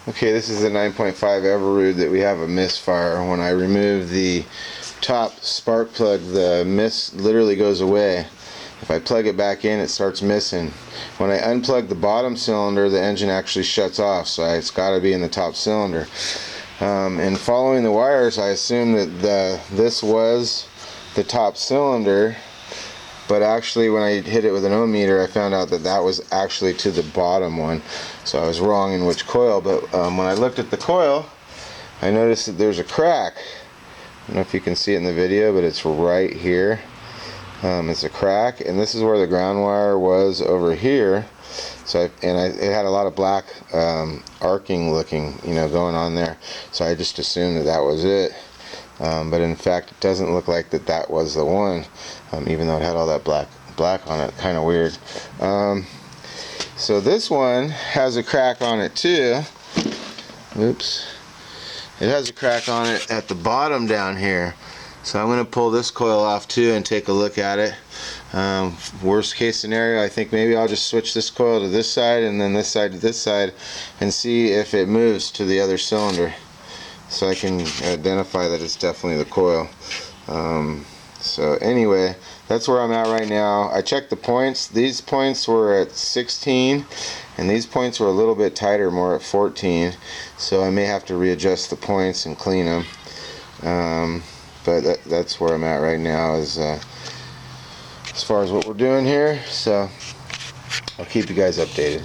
Okay, this is a 9.5 evinrude that we have a misfire. When I remove the top spark plug, the mist literally goes away. If I plug it back in, it starts missing. When I unplug the bottom cylinder, the engine actually shuts off, so it's got to be in the top cylinder. And following the wires, I assumed that this was the top cylinder, but actually when I hit it with an ohm meter, I found out that that was actually to the bottom one. So I was wrong in which coil, but when I looked at the coil, I noticed that there's a crack. I don't know if you can see it in the video, but it's right here. It's a crack, and this is where the ground wire was over here. So it had a lot of black arcing looking, going on there. So I just assumed that that was it. But in fact, it doesn't look like that was the one, even though it had all that black on it. Kind of weird. So this one has a crack on it too. Oops. It has a crack on it at the bottom down here. So I'm going to pull this coil off too and take a look at it. Worst case scenario, I think maybe I'll just switch this coil to this side and then this side to this side and see if it moves to the other cylinder, so I can identify that it's definitely the coil. So anyway, that's where I'm at right now. I checked the points. These points were at 16 and these points were a little bit tighter, more at 14, so I may have to readjust the points and clean them. But that's where I'm at right now as far as what we're doing here. So I'll keep you guys updated.